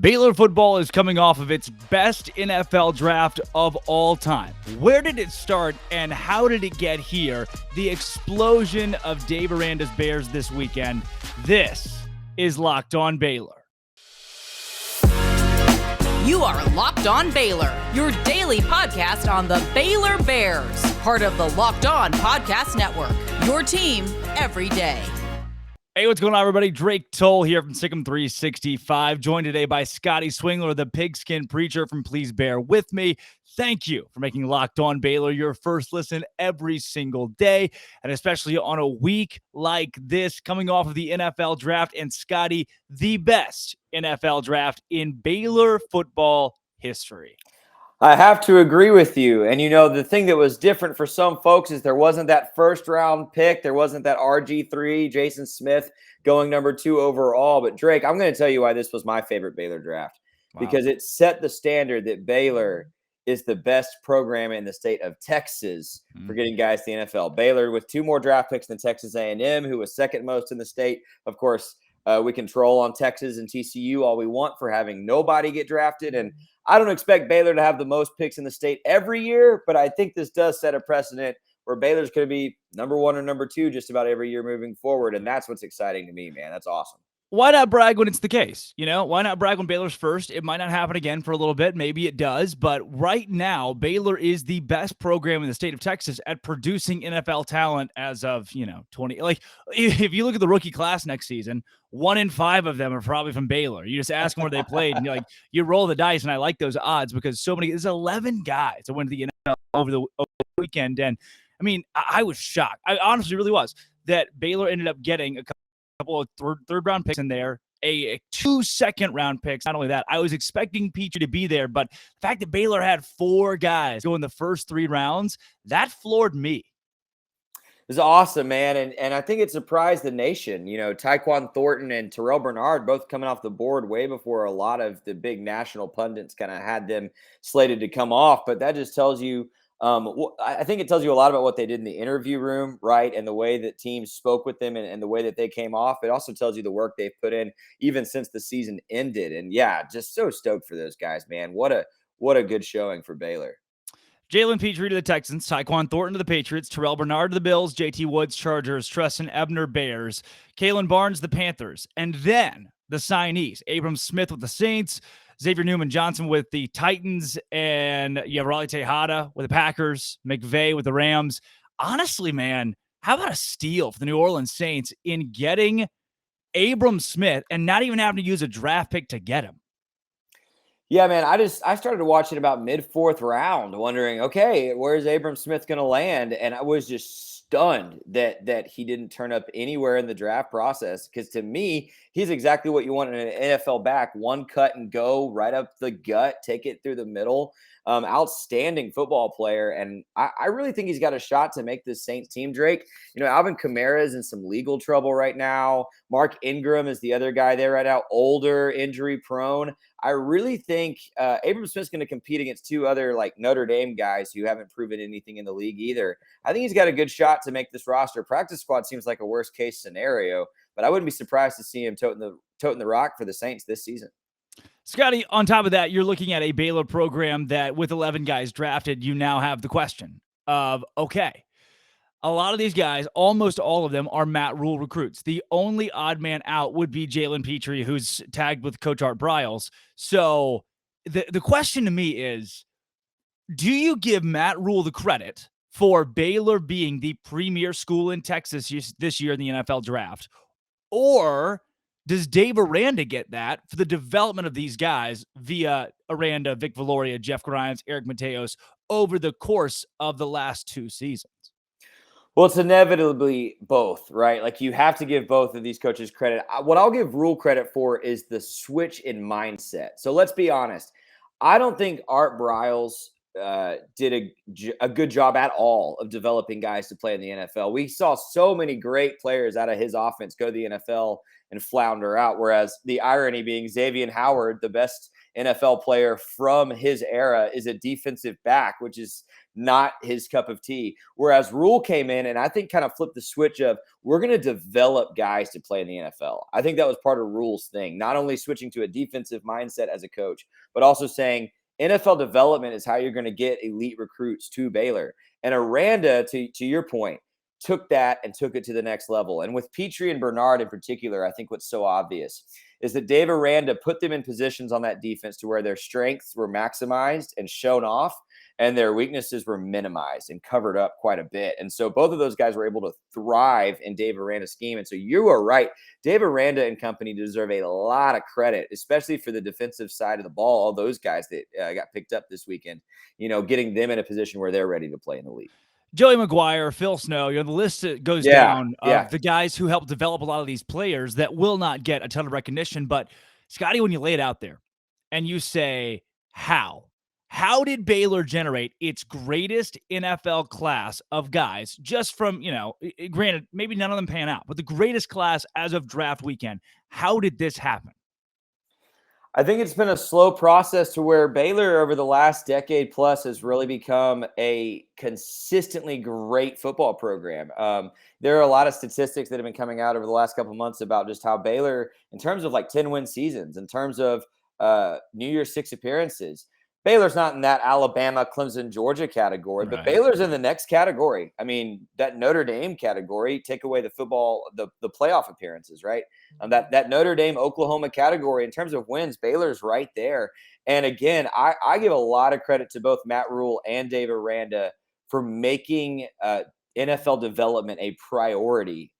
Baylor football is coming off of its best NFL draft of all time. Where did it start and how did it get here? The explosion of Dave Aranda's Bears this weekend. This is Locked On Baylor. You are Locked On Baylor, your daily podcast on the Baylor Bears, part of the Locked On Podcast Network, your team every day. Hey, what's going on, everybody? Drake Toll here from Sikkim 365, joined today by Scotty Swingler, the pigskin preacher from Please Bear With Me. Thank you for making Locked On Baylor your first listen every single day, and especially on a week like this, coming off of the NFL draft. And Scotty, the best NFL draft in Baylor football history. I have to agree with you. And, you know, the thing that was different for some folks is there wasn't that first-round pick. There wasn't that RG3, Jason Smith, going number 2 overall. But, Drake, I'm going to tell you why this was my favorite Baylor draft. Wow. Because it set the standard that Baylor is the best program in the state of Texas for getting guys to the NFL. Baylor with 2 more draft picks than Texas A&M, who was second most in the state. Of course, we can troll on Texas and TCU all we want for having nobody get drafted. And I don't expect Baylor to have the most picks in the state every year, but I think this does set a precedent where Baylor's going to be number 1 or number 2 just about every year moving forward. And that's what's exciting to me, man. That's awesome. Why not brag when it's the case? You know, why not brag when Baylor's first? It might not happen again for a little bit. Maybe it does. But right now, Baylor is the best program in the state of Texas at producing NFL talent as of, 20. Like, if you look at the rookie class next season, 1 in 5 of them are probably from Baylor. You just ask them where they played, and you roll the dice. And I like those odds because there's 11 guys that went to the NFL over the weekend. And I mean, I was shocked. I honestly really was that Baylor ended up getting a couple of third round picks in there, a 2 second-round picks. Not only that, I was expecting Pitre to be there, but the fact that Baylor had 4 guys go in the first 3 rounds, that floored me. It's awesome, man, and I think it surprised the nation. You know, Tyquan Thornton and Terrel Bernard both coming off the board way before a lot of the big national pundits kind of had them slated to come off. But that just tells you, I think it tells you a lot about what they did in the interview room, right, and the way that teams spoke with them and the way that they came off. It also tells you the work they've put in even since the season ended. And yeah, just so stoked for those guys, man. What a good showing for Baylor. Jalen Pitre to the Texans, Tyquan Thornton to the Patriots, Terrel Bernard to the Bills, JT Woods, Chargers, Treston Ebner, Bears, Kalen Barnes, the Panthers, and then the signees, Abram Smith with the Saints, Xavier Newman-Johnson with the Titans, and you have Raleigh Tejada with the Packers, McVay with the Rams. Honestly, man, how about a steal for the New Orleans Saints in getting Abram Smith and not even having to use a draft pick to get him? Yeah, man, I started watching about mid-4th round, wondering, okay, where's Abram Smith going to land? And I was just stunned that he didn't turn up anywhere in the draft process. Because to me, he's exactly what you want in an NFL back: one cut and go right up the gut, take it through the middle. Outstanding football player, and I really think he's got a shot to make this Saints team, Drake. You know, Alvin Kamara is in some legal trouble right now. Mark Ingram is the other guy there right now, older, injury prone. I really think Abram Smith's going to compete against 2 other like Notre Dame guys who haven't proven anything in the league either. I think he's got a good shot to make this roster. Practice squad seems like a worst case scenario, but I wouldn't be surprised to see him toting the rock for the Saints this season. Scotty, on top of that, you're looking at a Baylor program that with 11 guys drafted, you now have the question of, okay, a lot of these guys, almost all of them, are Matt Rhule recruits. The only odd man out would be Jalen Pitre, who's tagged with Coach Art Briles. So the question to me is, do you give Matt Rhule the credit for Baylor being the premier school in Texas this year in the NFL draft? Or does Dave Aranda get that for the development of these guys via Aranda, Vic Valoria, Jeff Grimes, Eric Mateos over the course of the last 2 seasons? Well, it's inevitably both, right? Like, you have to give both of these coaches credit. What I'll give Rhule credit for is the switch in mindset. So let's be honest. I don't think Art Briles did a good job at all of developing guys to play in the NFL. We saw so many great players out of his offense go to the NFL and flounder out, whereas the irony being Xavier Howard, the best NFL player from his era, is a defensive back, which is not his cup of tea. Whereas Rhule came in and I think kind of flipped the switch of, we're going to develop guys to play in the NFL. I think that was part of Rhule's thing, not only switching to a defensive mindset as a coach, but also saying, NFL development is how you're going to get elite recruits to Baylor. And Aranda, to your point, took that and took it to the next level. And with Pitre and Bernard in particular, I think what's so obvious is that Dave Aranda put them in positions on that defense to where their strengths were maximized and shown off, and their weaknesses were minimized and covered up quite a bit. And so both of those guys were able to thrive in Dave Aranda's scheme. And so you are right. Dave Aranda and company deserve a lot of credit, especially for the defensive side of the ball. All those guys that got picked up this weekend, getting them in a position where they're ready to play in the league. Joey McGuire, Phil Snow, the list goes down of the guys who helped develop a lot of these players that will not get a ton of recognition. But Scotty, when you lay it out there and you say, how did Baylor generate its greatest NFL class of guys just from, granted, maybe none of them pan out, but the greatest class as of draft weekend? How did this happen? I think it's been a slow process to where Baylor over the last decade plus has really become a consistently great football program. There are a lot of statistics that have been coming out over the last couple of months about just how Baylor, in terms of like 10-win seasons, in terms of New Year's Six appearances, Baylor's not in that Alabama, Clemson, Georgia category, but Baylor's in the next category. I mean, that Notre Dame category, take away the football, the playoff appearances, right? That Notre Dame, Oklahoma category, in terms of wins, Baylor's right there. And again, I give a lot of credit to both Matt Rhule and Dave Aranda for making NFL development a priority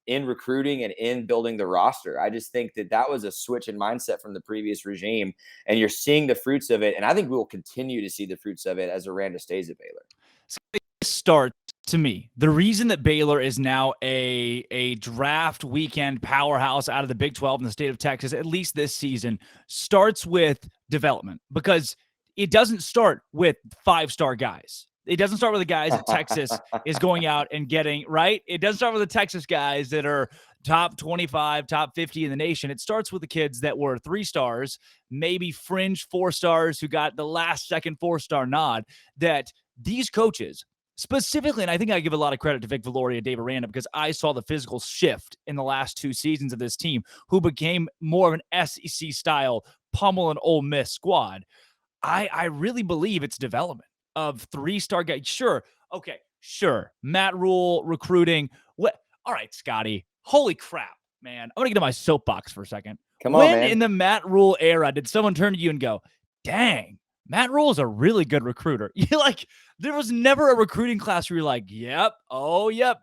in recruiting and in building the roster. I just think that was a switch in mindset from the previous regime, and you're seeing the fruits of it. And I think we will continue to see the fruits of it as Aranda stays at Baylor. Start to me, the reason that Baylor is now a draft weekend powerhouse out of the Big 12 in the state of Texas, at least this season, starts with development, because it doesn't start with 5-star guys. It doesn't start with the guys that Texas is going out and getting, right? It doesn't start with the Texas guys that are top 25, top 50 in the nation. It starts with the kids that were 3 stars, maybe fringe 4 stars who got the last second 4-star nod, that these coaches specifically, and I think I give a lot of credit to Vic Valoria, Dave Aranda, because I saw the physical shift in the last 2 seasons of this team, who became more of an SEC-style pummel and Ole Miss squad. I really believe it's development of 3-star guys. Sure. Okay. Sure. Matt Rhule recruiting. What? All right, Scotty. Holy crap, man. I'm going to get on my soapbox for a second. Come on, man. When in the Matt Rhule era did someone turn to you and go, dang, Matt Rhule is a really good recruiter? You're like, there was never a recruiting class where you're like, yep,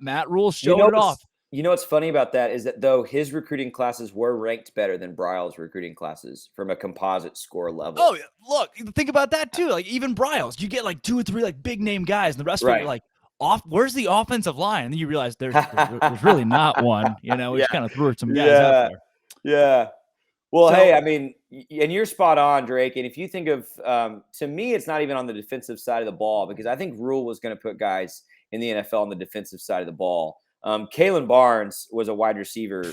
Matt Rhule showed it off. You know what's funny about that is that though his recruiting classes were ranked better than Briles' recruiting classes from a composite score level. Oh, look, think about that too. Like even Briles, you get like 2 or 3 like big name guys, and the rest of it, you're like, where's the offensive line? And then you realize there's really not one. We just kind of threw some guys out there. Yeah. Well, hey, I mean, and you're spot on, Drake. And if you think of, to me, it's not even on the defensive side of the ball, because I think Rhule was going to put guys in the NFL on the defensive side of the ball. Kalen Barnes was a wide receiver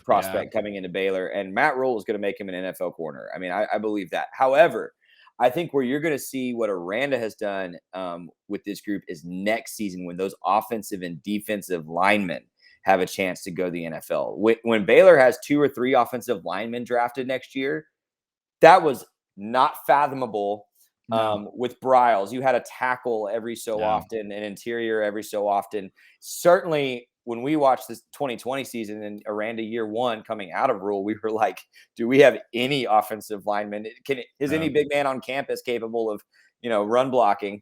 prospect coming into Baylor, and Matt Rhule is going to make him an NFL corner. I mean, I believe that. However, I think where you're going to see what Aranda has done with this group is next season, when those offensive and defensive linemen have a chance to go to the NFL. When Baylor has 2 or 3 offensive linemen drafted next year, that was not fathomable. With Briles, you had a tackle every so often, an interior every so often. Certainly, when we watched this 2020 season and Aranda year 1 coming out of Rhule, we were like, do we have any offensive linemen? Is any big man on campus capable of, run blocking?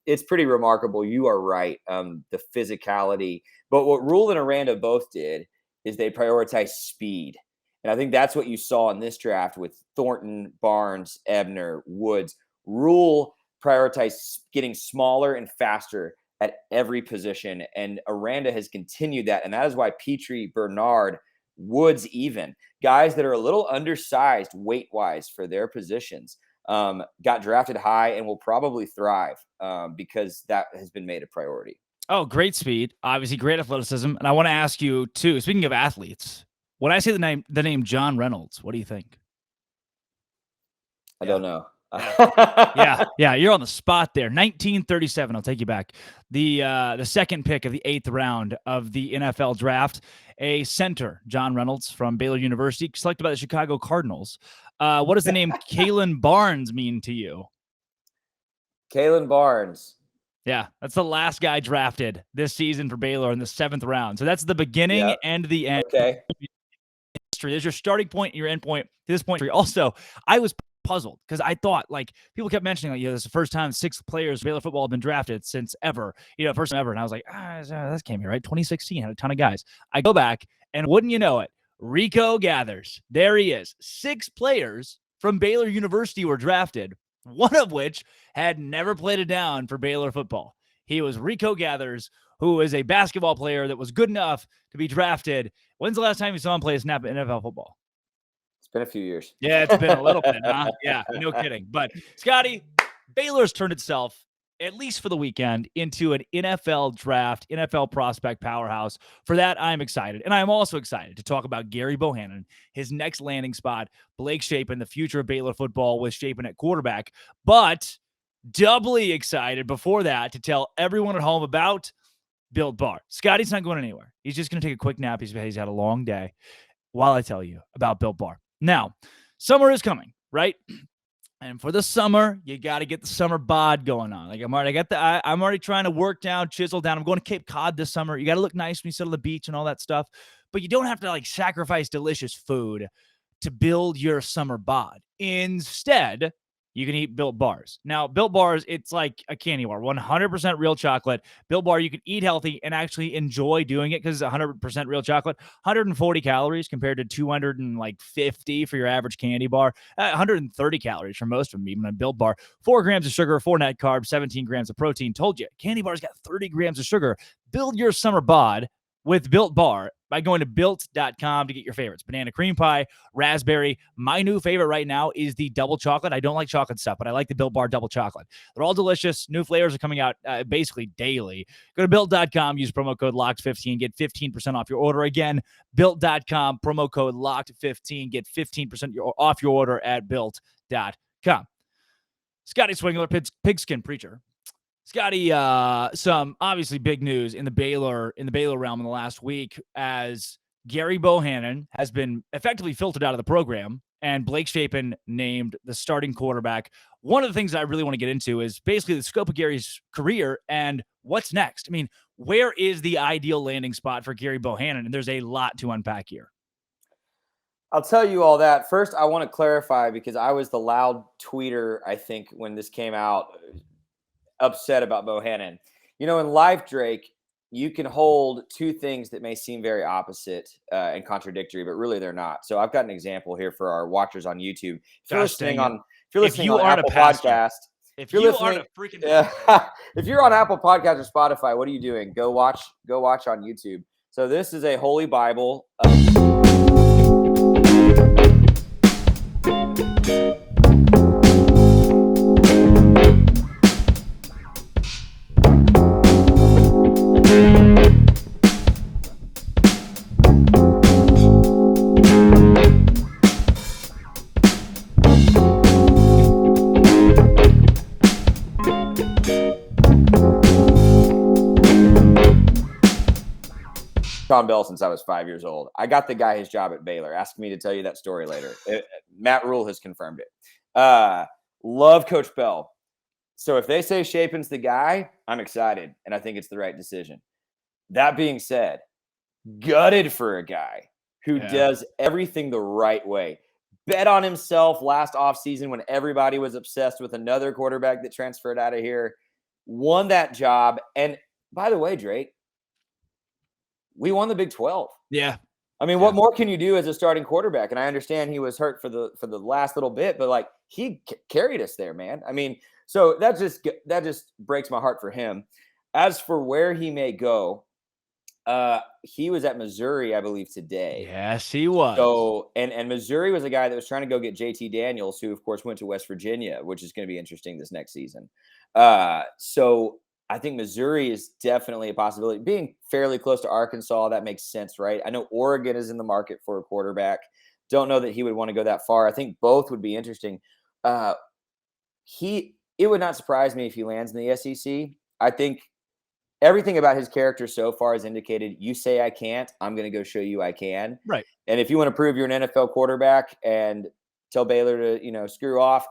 It's pretty remarkable. You are right. The physicality. But what Rhule and Aranda both did is they prioritized speed. And I think that's what you saw in this draft with Thornton, Barnes, Ebner, Woods. Rhule prioritized getting smaller and faster at every position, and Aranda has continued that. And that is why Pitre, Bernard, Woods, even guys that are a little undersized weight-wise for their positions, got drafted high and will probably thrive because that has been made a priority. Oh, great speed. Obviously, great athleticism. And I want to ask you, too, speaking of athletes, when I say the name John Reynolds, what do you think? I don't know. Yeah, you're on the spot there. 1937. I'll take you back. The second pick of the 8th round of the NFL draft, a center, John Reynolds from Baylor University, selected by the Chicago Cardinals. What does the name Kalen Barnes mean to you? Kalen Barnes. Yeah, that's the last guy drafted this season for Baylor in the 7th round. So that's the beginning and the end. Okay. History. There's your starting point and your end point to this point. Also, I was puzzled because I thought, like, people kept mentioning, like, this is the first time 6 players Baylor football have been drafted since ever, first time ever. And I was like, that can't be right. 2016 had a ton of guys. I go back, and wouldn't you know it, Rico Gathers. There he is. 6 players from Baylor University were drafted, one of which had never played a down for Baylor football. He was Rico Gathers, who is a basketball player that was good enough to be drafted. When's the last time you saw him play a snap in NFL football? It's been a few years. Yeah, it's been a little bit, huh? Yeah, no kidding. But, Scotty, Baylor's turned itself, at least for the weekend, into an NFL draft, NFL prospect powerhouse. For that, I'm excited. And I'm also excited to talk about Gerry Bohanon, his next landing spot, Blake Shapen, the future of Baylor football with Shapen at quarterback. But doubly excited before that to tell everyone at home about Built Bar. Scotty's not going anywhere. He's just going to take a quick nap. He's had a long day while I tell you about Built Bar. Now, summer is coming, right? And for the summer, you got to get the summer bod going on. Like I'm already trying to work down, chisel down. I'm going to Cape Cod this summer. You got to look nice when you sit on the beach and all that stuff. But you don't have to, like, sacrifice delicious food to build your summer bod. Instead, you can eat Built Bars. Now, Built Bars, it's like a candy bar, 100% real chocolate. Built Bar, you can eat healthy and actually enjoy doing it because it's 100% real chocolate. 140 calories compared to 250 for your average candy bar. 130 calories for most of them, even on Built Bar. 4 grams of sugar, 4 net carbs, 17 grams of protein. Told you, candy bars got 30 grams of sugar. Build your summer bod with Built Bar by going to built.com to get your favorites. Banana cream pie, raspberry. My new favorite right now is the double chocolate. I don't like chocolate stuff, but I like the Built Bar double chocolate. They're all delicious. New flavors are coming out basically daily. Go to built.com, use promo code LOCKED15, get 15% off your order. Again, built.com, promo code LOCKED15, get 15% off your order at built.com. Scotty Swingler, pigskin preacher. Scotty, some obviously big news in the Baylor realm in the last week as Gerry Bohanon has been effectively filtered out of the program and Blake Shapen named the starting quarterback. One of the things I really want to get into is basically the scope of Gerry's career and what's next. I mean, where is the ideal landing spot for Gerry Bohanon? And there's a lot to unpack here. I'll tell you all that. First, I want to clarify because I was the loud tweeter, I think, when this came out, upset about Bohanon. In life, Drake, you can hold two things that may seem very opposite and contradictory, but really they're not. So I've got an example here for our watchers on YouTube. If you're listening on Apple Podcast, if you're on Apple Podcast or Spotify, what are you doing? Go watch on YouTube. So this is a Holy Bible. Sean Bell since I was 5 years old. I got the guy his job at Baylor. Ask me to tell you that story later. Matt Rhule has confirmed it. Love Coach Bell. So if they say Shapen's the guy, I'm excited, and I think it's the right decision. That being said, gutted for a guy who does everything the right way. Bet on himself last offseason when everybody was obsessed with another quarterback that transferred out of here. Won that job. And by the way, Drake, we won the Big 12. Yeah. I mean, what more can you do as a starting quarterback? And I understand he was hurt for the last little bit, but like he carried us there, man. I mean, so that just breaks my heart for him. As for where he may go, He was at Missouri, I believe, today. Yes, he was. So, and Missouri was a guy that was trying to go get JT Daniels, who of course went to West Virginia, which is going to be interesting this next season. So I think Missouri is definitely a possibility. Being fairly close to Arkansas, that makes sense, right? I know Oregon is in the market for a quarterback. Don't know that he would want to go that far. I think both would be interesting. It would not surprise me if he lands in the SEC. I think everything about his character so far has indicated, you say I can't, I'm going to go show you I can. Right. And if you want to prove you're an NFL quarterback and tell Baylor to, screw off,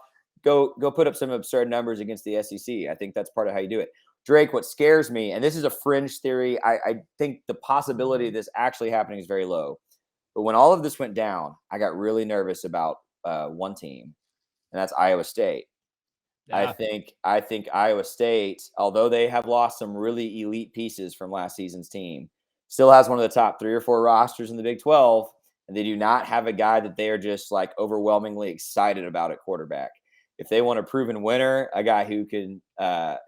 go put up some absurd numbers against the SEC. I think that's part of how you do it. Drake, what scares me, and this is a fringe theory, I think the possibility of this actually happening is very low. But when all of this went down, I got really nervous about one team, and that's Iowa State. Yeah. I think Iowa State, although they have lost some really elite pieces from last season's team, still has one of the top 3 or 4 rosters in the Big 12, and they do not have a guy that they are just like overwhelmingly excited about at quarterback. If they want a proven winner, a guy who can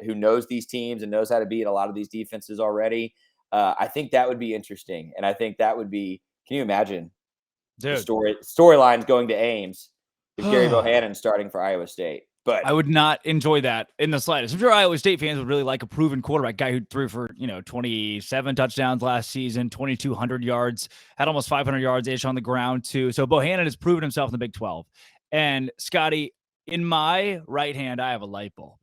who knows these teams and knows how to beat a lot of these defenses already, I think that would be interesting. And I think that would be, can you imagine the storylines going to Ames with Gerry Bohanon starting for Iowa State? But I would not enjoy that in the slightest. I'm sure Iowa State fans would really like a proven quarterback, guy who threw for 27 touchdowns last season, 2,200 yards, had almost 500 yards ish on the ground too. So Bohanon has proven himself in the Big 12. And Scotty, in my right hand, I have a light bulb.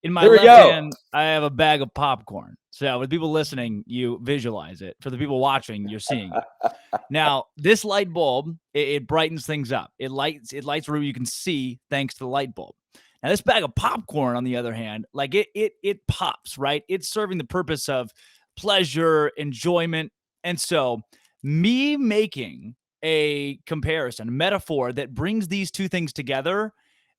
In my left hand, I have a bag of popcorn. So with people listening, you visualize it. For the people watching, you're seeing it. Now, this light bulb, it brightens things up. It lights where you can see thanks to the light bulb. Now, this bag of popcorn, on the other hand, like it pops, right? It's serving the purpose of pleasure, enjoyment. And so me making a comparison, a metaphor that brings these two things together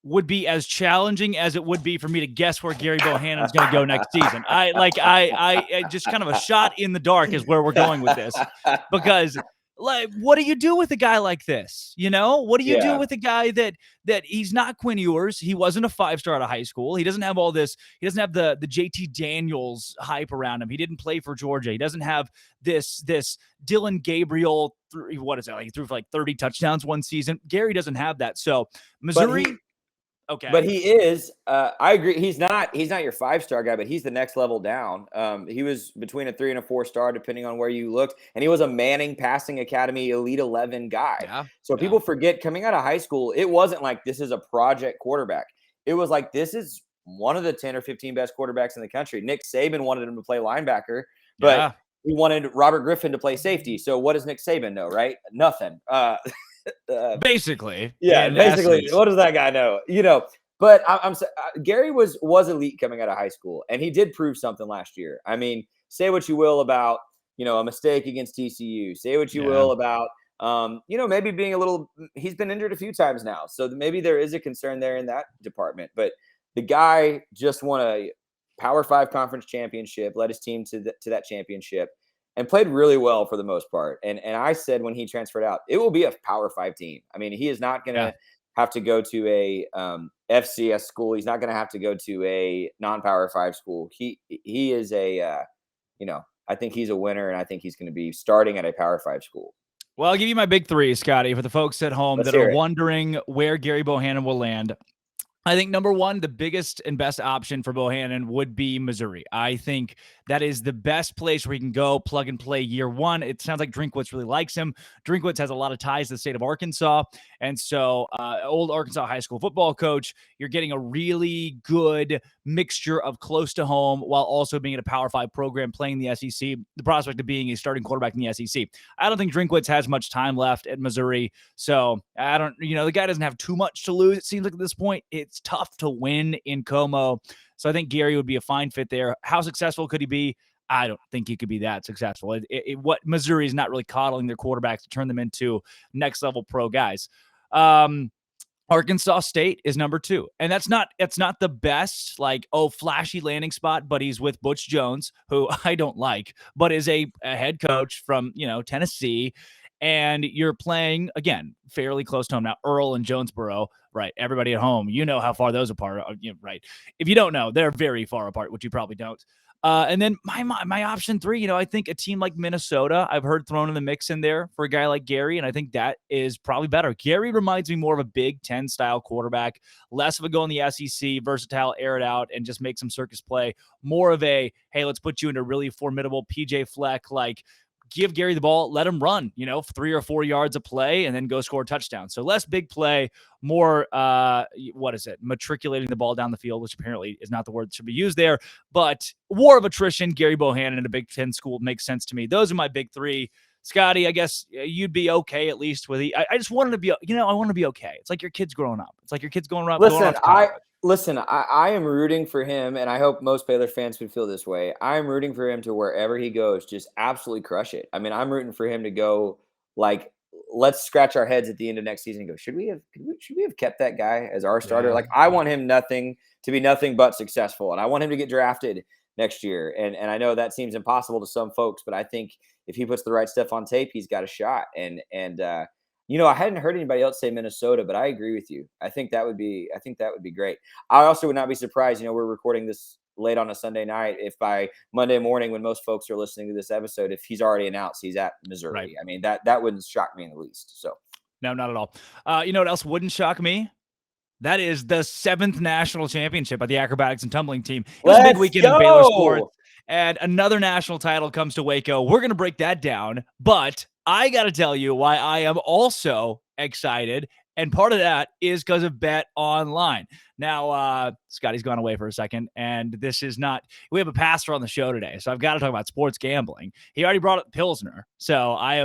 would be as challenging as it would be for me to guess where Gerry Bohanon is going to go next season. I just kind of a shot in the dark is where we're going with this, because like, what do you do with a guy like this? What do you do with a guy that he's not Quinn Ewers? He wasn't a 5-star out of high school. He doesn't have all this. He doesn't have the JT Daniels hype around him. He didn't play for Georgia. He doesn't have this Dylan Gabriel. What is that? Like, he threw for like 30 touchdowns one season. Gerry doesn't have that. So Missouri. Okay. But he is, I agree. He's not your 5-star guy, but he's the next level down. He was between a 3 and a 4-star, depending on where you looked. And he was a Manning Passing Academy Elite 11 guy. Yeah. So people forget, coming out of high school, it wasn't like this is a project quarterback. It was like, this is one of the 10 or 15 best quarterbacks in the country. Nick Saban wanted him to play linebacker, but he wanted Robert Griffin to play safety. So what does Nick Saban know, right? Nothing. Basically. Basically, what does that guy know? But I'm Gerry was elite coming out of high school, and he did prove something last year. I mean, say what you will about a mistake against TCU. Say what you will about maybe being a little. He's been injured a few times now, so maybe there is a concern there in that department. But the guy just won a Power 5 conference championship, led his team to that championship, and played really well for the most part. And I said when he transferred out, it will be a Power 5 team. I mean, he is not going to have to go to a FCS school. He's not going to have to go to a non-Power 5 school. He is I think he's a winner, and I think he's going to be starting at a Power 5 school. Well, I'll give you my big 3, Scotty, for the folks at home that are wondering where Gerry Bohanon will land. I think number one, the biggest and best option for Bohanon would be Missouri. I think that is the best place where he can go plug and play year one. It sounds like Drinkwitz really likes him. Drinkwitz has a lot of ties to the state of Arkansas. And so old Arkansas high school football coach, you're getting a really good mixture of close to home while also being at a Power 5 program playing the SEC. The prospect of being a starting quarterback in the SEC. I don't think Drinkwitz has much time left at Missouri. So I don't, the guy doesn't have too much to lose. It seems like at this point, it's tough to win in Como. So I think Gerry would be a fine fit there. How successful could he be? I don't think he could be that successful. What Missouri is not really coddling their quarterbacks to turn them into next level pro guys. Arkansas State is number 2. And it's not the best, flashy landing spot, but he's with Butch Jones, who I don't like, but is a head coach from, Tennessee. And you're playing, again, fairly close to home. Now, Earl and Jonesboro, right? Everybody at home, how far those apart are, right? If you don't know, they're very far apart, which you probably don't. And then my option 3, I think a team like Minnesota, I've heard thrown in the mix in there for a guy like Gerry, and I think that is probably better. Gerry reminds me more of a Big Ten style quarterback, less of a go in the SEC, versatile, air it out, and just make some circus play. More of a, hey, let's put you into really formidable PJ Fleck, like give Gerry the ball, let him run, 3 or 4 yards of play, and then go score a touchdown. So less big play, more, matriculating the ball down the field, which apparently is not the word that should be used there. But war of attrition, Gerry Bohanon in a Big Ten school makes sense to me. Those are my big 3. Scotty, I guess you'd be okay at least with I just wanted to be, I want to be okay. It's like your kid's growing up. It's like your kid's going off to college. I am rooting for him, and I hope most Baylor fans would feel this way. I'm rooting for him to wherever he goes, just absolutely crush it. I mean, I'm rooting for him to go like, let's scratch our heads at the end of next season and go, should we have kept that guy as our starter? Yeah. Like, I want him to be nothing but successful, and I want him to get drafted next year. And I know that seems impossible to some folks, but I think if he puts the right stuff on tape, he's got a shot. And I hadn't heard anybody else say Minnesota, but I agree with you. I think that would be great. I also would not be surprised. We're recording this late on a Sunday night. If by Monday morning, when most folks are listening to this episode, if he's already announced he's at Missouri, right. I mean, that wouldn't shock me in the least. So no, not at all. You know what else wouldn't shock me? That is the 7th national championship by the acrobatics and tumbling team. It was a big weekend in Baylor sports, and another national title comes to Waco. We're going to break that down, but I got to tell you why I am also excited, and part of that is because of Bet Online. Now, Scotty's gone away for a second, and this is not – we have a pastor on the show today, so I've got to talk about sports gambling. He already brought up Pilsner, so I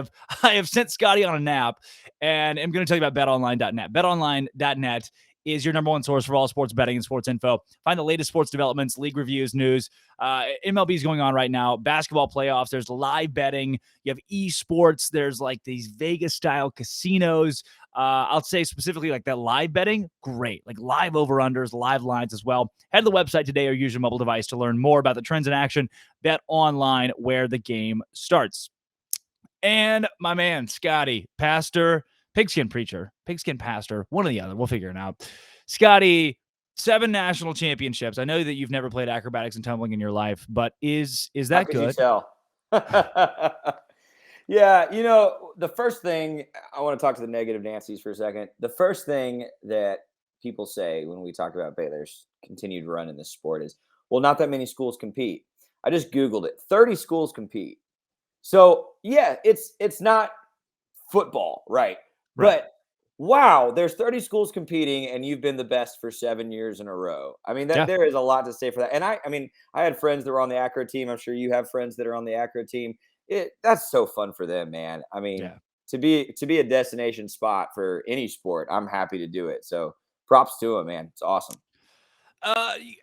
have sent Scotty on a nap, and I'm going to tell you about BetOnline.net. BetOnline.net is your number one source for all sports betting and sports info. Find the latest sports developments, league reviews, news. MLB is going on right now. Basketball playoffs. There's live betting. You have esports. There's like these Vegas-style casinos. I'll say specifically like that live betting, great. Like live over-unders, live lines as well. Head to the website today or use your mobile device to learn more about the trends in action. Bet Online, where the game starts. And my man, Scotty, pastor, pigskin preacher, pigskin pastor, one or the other. We'll figure it out. Scotty, 7 national championships. I know that you've never played acrobatics and tumbling in your life, but is that good? You tell? Yeah, the first thing, I want to talk to the negative Nancy's for a second. The first thing that people say when we talk about Baylor's continued run in this sport is, well, not that many schools compete. I just Googled it. 30 schools compete. So, yeah, it's not football, right? But wow, there's 30 schools competing, and you've been the best for 7 years in a row. I mean, there is a lot to say for that. And I had friends that were on the acro team. I'm sure you have friends that are on the acro team. That's so fun for them, man. I mean, to be a destination spot for any sport, I'm happy to do it. So props to them, man. It's awesome.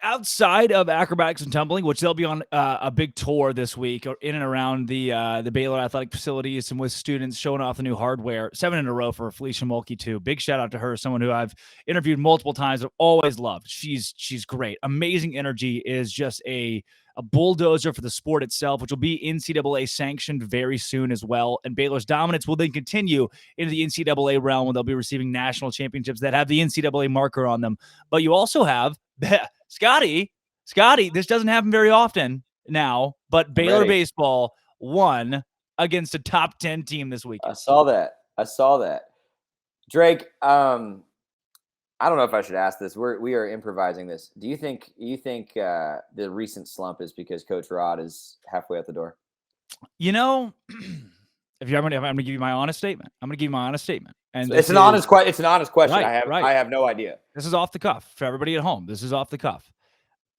Outside of acrobatics and tumbling, which they'll be on a big tour this week or in and around the Baylor athletic facilities and with students showing off the new hardware, 7 in a row for Felecia Mulkey too. Big shout out to her, someone who I've interviewed multiple times. I've always loved. She's great. Amazing energy, is just a bulldozer for the sport itself, which will be NCAA sanctioned very soon as well. And Baylor's dominance will then continue into the NCAA realm when they'll be receiving national championships that have the NCAA marker on them. But you also have Scotty, this doesn't happen very often now, but Baylor baseball won against a top 10 team this week. I saw that. Drake, I don't know if I should ask this. We are improvising this. Do you think the recent slump is because Coach Rod is halfway out the door? I'm going to give you my honest statement. And it's an honest question. Right, I have no idea. This is off the cuff for everybody at home. This is off the cuff.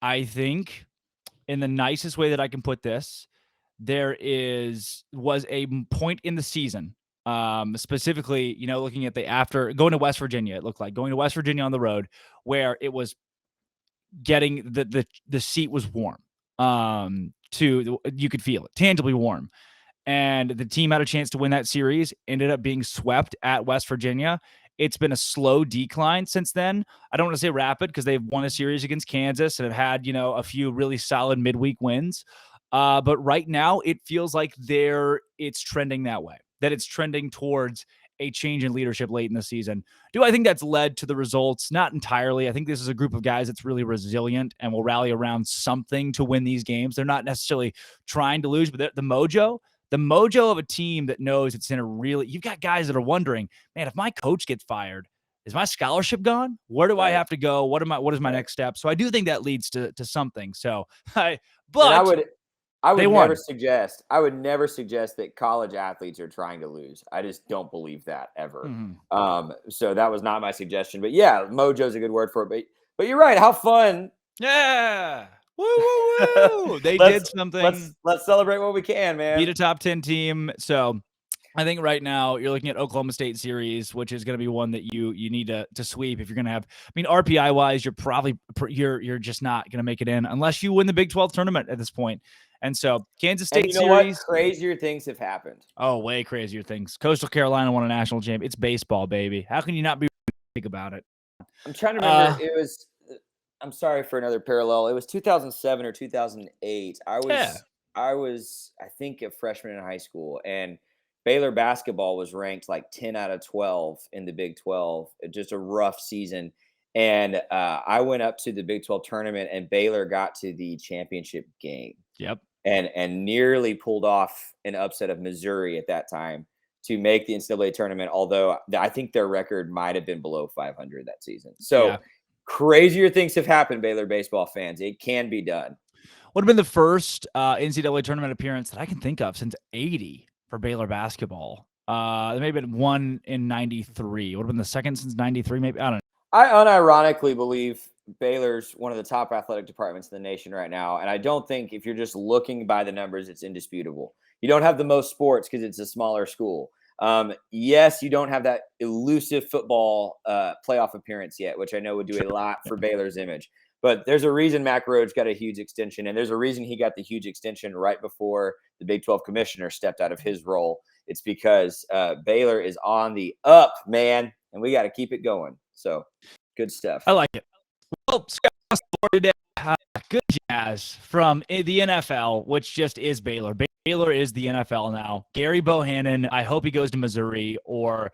I think, in the nicest way that I can put this, was a point in the season, specifically, looking at after going to West Virginia, it looked like going to West Virginia on the road, where it was getting the seat was warm. You could feel it, tangibly warm. And the team had a chance to win that series, ended up being swept at West Virginia. It's been a slow decline since then. I don't want to say rapid because they've won a series against Kansas and have had, a few really solid midweek wins. But right now it feels like it's trending that way, that it's trending towards a change in leadership late in the season. Do I think that's led to the results? Not entirely. I think this is a group of guys that's really resilient and will rally around something to win these games. They're not necessarily trying to lose, but the mojo of a team that knows it's in a really, you've got guys that are wondering, man, if my coach gets fired, is my scholarship gone? Where do I have to go? What is my next step? So I do think that leads to something. So I would never suggest that college athletes are trying to lose. I just don't believe that ever. So that was not my suggestion, but yeah, mojo's a good word for it. But you're right. How fun. Yeah. Woo, woo, woo. They did something. Let's celebrate what we can, man. Beat a top 10 team. So I think right now you're looking at Oklahoma State series, which is going to be one that you need to sweep if you're going to have. I mean, RPI wise, you're just not going to make it in unless you win the Big 12 tournament at this point. And so Kansas State series, what? Crazier things have happened. Oh, way crazier things. Coastal Carolina won a national champion. It's baseball, baby. How can you not be big about it? I'm trying to remember. I'm sorry for another parallel. It was 2007 or 2008. I was, I think, a freshman in high school, and Baylor basketball was ranked like 10 out of 12 in the Big 12. Just a rough season. And I went up to the Big 12 tournament, and Baylor got to the championship game. Yep. And nearly pulled off an upset of Missouri at that time to make the NCAA tournament, although I think their record might have been below 500 that season. So crazier things have happened, Baylor baseball fans. It can be done. Would have been the first NCAA tournament appearance that I can think of since 80 for Baylor basketball. There may have been one in 93. Would have been the second since 93, maybe. I don't know. I unironically believe Baylor's one of the top athletic departments in the nation right now. And I don't think if you're just looking by the numbers, it's indisputable. You don't have the most sports because it's a smaller school. Yes, you don't have that elusive football playoff appearance yet, which I know would do a lot for Baylor's image. But there's a reason Mac Rhodes got a huge extension, and there's a reason he got the huge extension right before the Big 12 commissioner stepped out of his role. It's because Baylor is on the up, man, and we got to keep it going. So good stuff. I like it. Well, Scott, today, good jazz from the NFL, which just is Baylor. Baylor is the NFL now. Gerry Bohanon, I hope he goes to Missouri or,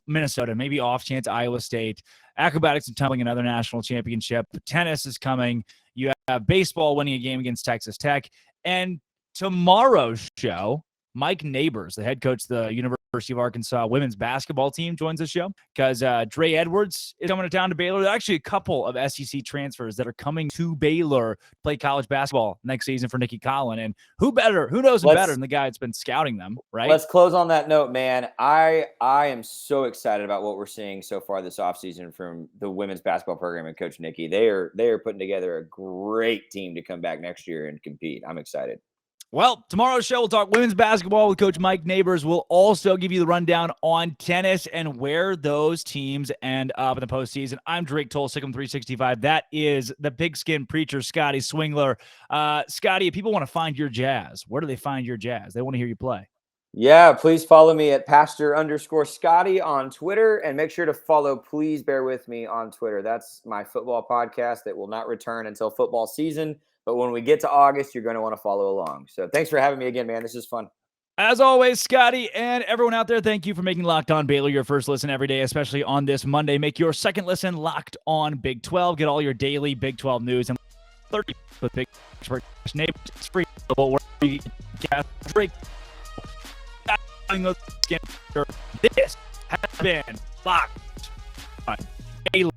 Minnesota, maybe off chance Iowa State. Acrobatics and tumbling, another national championship. Tennis is coming. You have baseball winning a game against Texas Tech. And tomorrow's show, Mike Neighbors, the head coach of the University of Arkansas women's basketball team, joins the show because Dre Edwards is coming to town to Baylor. There are actually a couple of SEC transfers that are coming to Baylor to play college basketball next season for Nikki Collin. And who knows him better than the guy that's been scouting them, right? Let's close on that note, man. I am so excited about what we're seeing so far this offseason from the women's basketball program and Coach Nikki. They are putting together a great team to come back next year and compete. I'm excited. Well, tomorrow's show, we'll talk women's basketball with Coach Mike Neighbors. We'll also give you the rundown on tennis and where those teams end up in the postseason. I'm Drake Toll, Sikkim 365. That is the pigskin preacher, Scotty Swingler. Scotty, if people want to find your jazz, where do they find your jazz? They want to hear you play. Yeah, please follow me at Pastor_Scotty on Twitter, and make sure to follow Please Bear With Me on Twitter. That's my football podcast that will not return until football season. But when we get to August, you're going to want to follow along. So thanks for having me again, man. This is fun. As always, Scotty and everyone out there, thank you for making Locked On Baylor your first listen every day, especially on this Monday. Make your second listen Locked On Big 12. Get all your daily Big 12 news and 30 with Big Expert Neighbors. It's free. This has been Locked On Baylor.